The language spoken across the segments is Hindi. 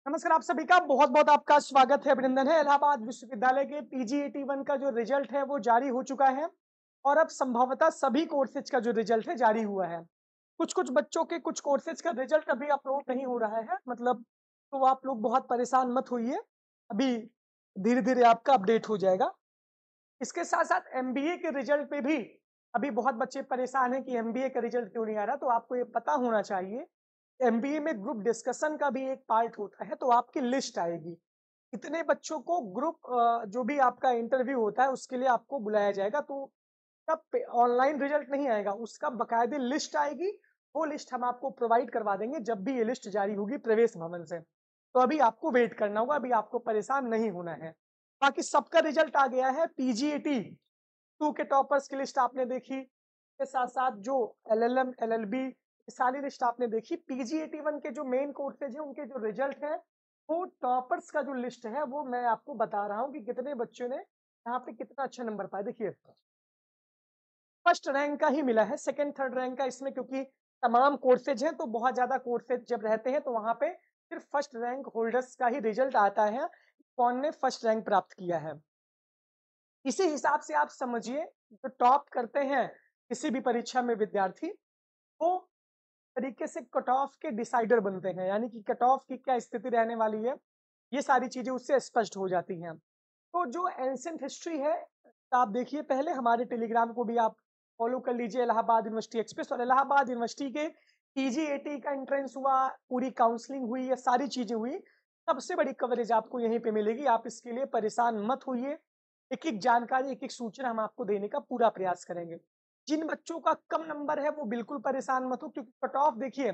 नमस्कार, आप सभी का बहुत-बहुत आपका स्वागत है, अभिनंदन है। इलाहाबाद विश्वविद्यालय के पीजी 81 का जो रिजल्ट है वो जारी हो चुका है और अब संभवतः सभी कोर्सेज का जो रिजल्ट है जारी हुआ है। कुछ-कुछ बच्चों के कुछ कोर्सेज का रिजल्ट अभी अपलोड नहीं हो रहा है, मतलब तो आप लोग बहुत परेशान मत होइए। अभी धीरे-धीरे आपका अपडेट हो जाएगा। इसके साथ-साथ एमबीए के रिजल्ट पे भी अभी बहुत बच्चे परेशान हैं कि एमबीए का रिजल्ट क्यों नहीं आ रहा, तो आपको ये पता होना चाहिए एमबीए में ग्रुप डिस्कशन का भी एक पार्ट होता है, तो आपकी लिस्ट आएगी। इतने बच्चों को ग्रुप जो भी आपका इंटरव्यू होता है, उसके लिए आपको बुलाया जाएगा, तो तब पे ऑनलाइन रिजल्ट नहीं आएगा, उसका बाकायदे लिस्ट आएगी। वो लिस्ट हम आपको प्रोवाइड करवा देंगे जब भी ये लिस्ट जारी होगी प्रवेश भवन से। तो अभी आपको वेट करना होगा, अभी आपको परेशान नहीं होना है। बाकी सबका रिजल्ट आ गया है। पीजीएटी 2 के टॉपर्स की लिस्ट आपने देखी, इसके साथ-साथ जो एलएलएम, एलएलबी सारी लिस्ट आपने देखी। पीजी 81 के जो मेन कोर्सेज हैं, उनके जो रिजल्ट हैं, वो टॉपर्स का जो लिस्ट है, वो मैं आपको बता रहा हूँ कि कितने बच्चों ने यहाँ पे कितना अच्छा नंबर पाया। देखिए, फर्स्ट रैंक का ही मिला है, सेकंड, थर्ड रैंक का इसमें क्योंकि तमाम कोर्सेज हैं, तो बहुत ज़्यादा कोर्सेज जब रहते हैं, तो वहाँ पे सिर्फ फर्स्ट रैंक होल्डर्स का ही रिजल्ट आता है, कौन ने फर्स्ट रैंक प्राप्त किया है। इसी हिसाब से आप समझिए, जो टॉप करते हैं किसी भी परीक्षा में विद्यार्थी, वो तरीके से कट ऑफ के डिसाइडर बनते हैं, यानी कि कट ऑफ की क्या स्थिति रहने वाली है, ये सारी चीज़ें उससे स्पष्ट हो जाती हैं। तो जो एंशिएंट हिस्ट्री है, आप देखिए पहले हमारे टेलीग्राम को भी आप फॉलो कर लीजिए, इलाहाबाद यूनिवर्सिटी एक्सप्रेस, और इलाहाबाद यूनिवर्सिटी के पीजीएटी का एंट्रेंस हुआ, पूरी काउंसलिंग हुई, ये सारी चीज़ें हुई। सबसे बड़ी कवरेज आपको यहीं पे मिलेगी, आप इसके लिए परेशान मत होइए। एक-एक जानकारी, एक-एक सूचना हम आपको देने का पूरा प्रयास करेंगे। जिन बच्चों का कम नंबर है वो बिल्कुल परेशान मत हो, क्योंकि कट ऑफ देखिए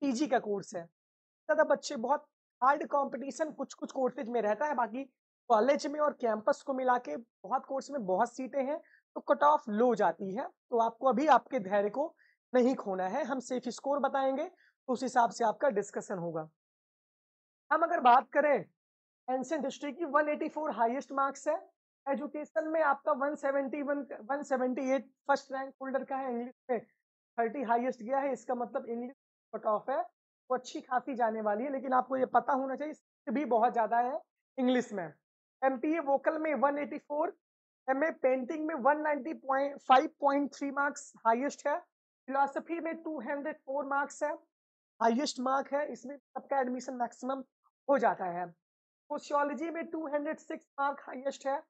पीजी का कोर्स है। ज़्यादा बच्चे बहुत हार्ड कॉम्पिटिशन कुछ-कुछ कोर्सेज में रहता है, बाकी कॉलेज में और कैंपस को मिला के बहुत कोर्स में बहुत सीटें हैं, तो कट ऑफ लो जाती है। तो आपको अभी आपके धैर्य को नहीं खोना है, हम सेफ स्कोर बताएँगे, तो उस हिसाब से आपका डिस्कशन होगा। हम अगर बात करें एंशिएंट हिस्ट्री की, 184 हाईएस्ट मार्क्स है। एजुकेशन में आपका 171 178 फर्स्ट रैंक होल्डर का है। इंग्लिश में 30 हाईएस्ट गया है, इसका मतलब इंग्लिश कट ऑफ है वो अच्छी खासी जाने वाली है, लेकिन आपको ये पता होना चाहिए इससे भी बहुत ज्यादा है इंग्लिश में। एमपीए वोकल में 184, एमए पेंटिंग में 190.5.3 मार्क्स हाईएस्ट है। फिलोसफी में 204 मार्क्स है, हाईएस्ट मार्क है, इसमें सबका एडमिशन मैक्सिमम हो जाता है। सोशियोलॉजी में 206 मार्क हाईएस्ट है,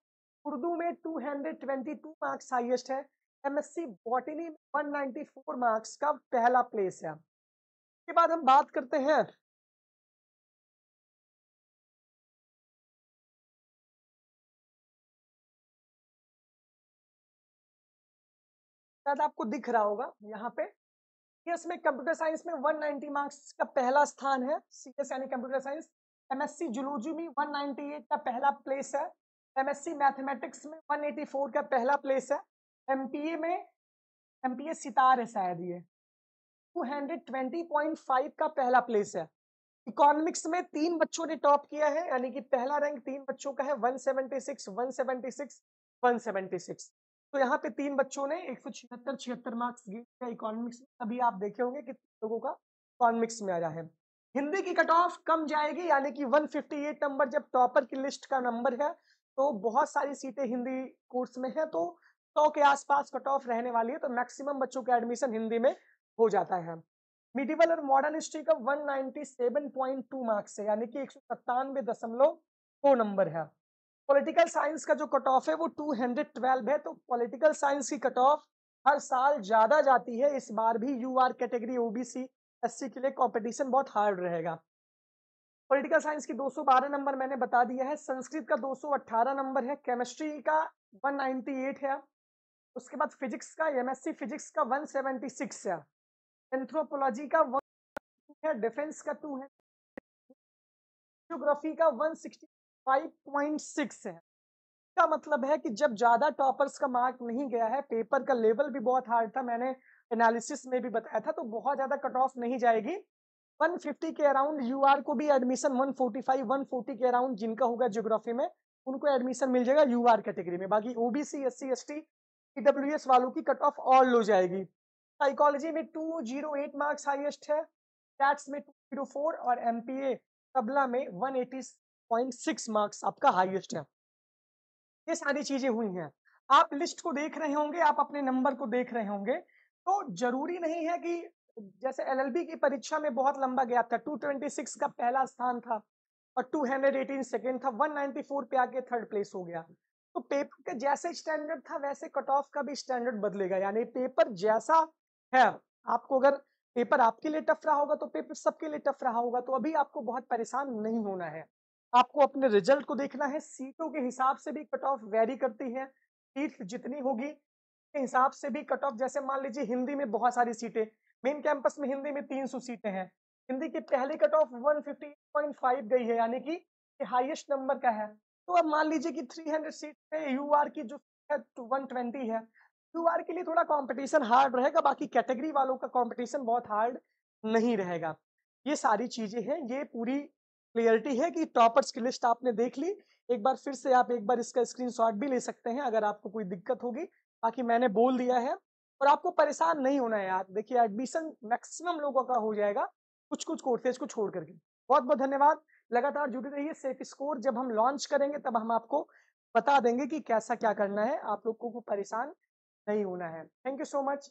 उर्दू में 222 मार्क्स हाईएस्ट है, एमएससी बॉटनी में 194 मार्क्स का पहला प्लेस है। इसके बाद हम बात करते हैं शायद आपको दिख रहा होगा यहाँ पे, सीएस में कंप्यूटर साइंस में 190 मार्क्स का पहला स्थान है, सीएस यानी कंप्यूटर साइंस। एमएससी जूलॉजी में 198 का पहला प्लेस है, एमएससी मैथमेटिक्स में 184 का पहला प्लेस है, एमपीए में, एमपीए सितार है शायद ये, 220.5 का पहला प्लेस है। इकोनॉमिक्स में 3 बच्चों ने टॉप किया है, यानी कि पहला रैंक 3 बच्चों का है, 176, 176, 176। तो यहाँ पे 3 बच्चों ने 176 मार्क्स दिए इकोनॉमिक्स में। अभी आप देखे होंगे कि लोगों का इकोनॉमिक्स में आया है। हिंदी की कट ऑफ कम जाएगी, यानी कि 158 नंबर जब टॉपर की लिस्ट का नंबर है, तो बहुत सारी सीटें हिंदी कोर्स में है, तो 100 के आसपास कट ऑफ रहने वाली है, तो मैक्सिमम बच्चों का एडमिशन हिंदी में हो जाता है। मिडिवल और मॉडर्न हिस्ट्री का 197.2 मार्क्स है, यानी कि 197.2 नंबर है। पॉलिटिकल साइंस का जो कट ऑफ है वो 212 है, तो पॉलिटिकल साइंस की कट ऑफ हर साल ज्यादा जाती है। इस बार भी यूआर कैटेगरी, ओबीसी, एससी के लिए कंपटीशन बहुत हार्ड रहेगा। पॉलिटिकल साइंस की 212 नंबर मैंने बता दिया है, संस्कृत का 218 नंबर है, केमिस्ट्री का 198 है, उसके बाद फिजिक्स का, एमएससी फिजिक्स का 176 है, एंथ्रोपोलॉजी का 1 है, डिफेंस का 2 है, ज्योग्राफी का 165.6 है। इसका मतलब है कि जब ज्यादा टॉपर्स का मार्क नहीं गया है, पेपर का लेवल भी बहुत हार्ड था, मैंने एनालिसिस में भी बताया था, तो बहुत ज्यादा कट ऑफ नहीं जाएगी। 150 के अराउंड यूआर को भी एडमिशन, 145 140 के अराउंड जिनका होगा ज्योग्राफी में, उनको एडमिशन मिल जाएगा यूआर कैटेगरी में। बाकी ओबीसी, एससी, एसटी, ईडब्ल्यूएस वालों की कट ऑफ और लो जाएगी। साइकोलॉजी में 208 मार्क्स हाईएस्ट है, स्टैट्स में 204, और एमपीए तबला में 180.6 मार्क्स आपका हाईएस्ट है। ये सारी चीजें हुई हैं। आप लिस्ट को देख रहे होंगे, आप अपने नंबर को देख रहे होंगे, तो जरूरी नहीं है कि जैसे एलएलबी की परीक्षा में बहुत लंबा गैप था, 226 का पहला स्थान था और 218 सेकंड था, 194 पे आके थर्ड प्लेस हो गया। तो पेपर का जैसे स्टैंडर्ड था वैसे कट ऑफ का भी स्टैंडर्ड बदलेगा, यानी पेपर जैसा है, आपको अगर पेपर आपके लिए टफ रहा होगा तो पेपर सबके लिए टफ रहा होगा। तो अभी आपको बहुत परेशान नहीं होना है, आपको अपने रिजल्ट को देखना है। सीटों के हिसाब से भी कट ऑफ वेरी करती है, सीट जितनी होगी के हिसाब से भी कट ऑफ, जैसे मान लीजिए हिंदी में बहुत सारी सीटें, मेन कैंपस में हिंदी में 300 सीटें हैं, हिंदी की पहली कट ऑफ 150.5 गई है, यानी कि हाईएस्ट नंबर का है। तो अब मान लीजिए कि 300 सीट पे यूआर की जो है 120 है, यूआर के लिए थोड़ा कंपटीशन हार्ड रहेगा, बाकी कैटेगरी वालों का कंपटीशन बहुत हार्ड नहीं रहेगा। ये सारी चीजें हैं, ये पूरी क्लियरिटी है कि टॉपर्स की लिस्ट आपने देख ली। एक बार फिर से आप एक बार इसका स्क्रीनशॉट भी ले सकते हैं अगर आपको कोई दिक्कत होगी, बाकी मैंने बोल दिया है। और आपको परेशान नहीं होना है यार, देखिए एडमिशन मैक्सिमम लोगों का हो जाएगा, कुछ-कुछ कोर्सेज को छोड़ करके। बहुत-बहुत धन्यवाद, लगातार जुड़े रहिए। सेफ स्कोर जब हम लॉन्च करेंगे तब हम आपको बता देंगे कि कैसा क्या करना है, आप लोगों को परेशान नहीं होना है। Thank you so much.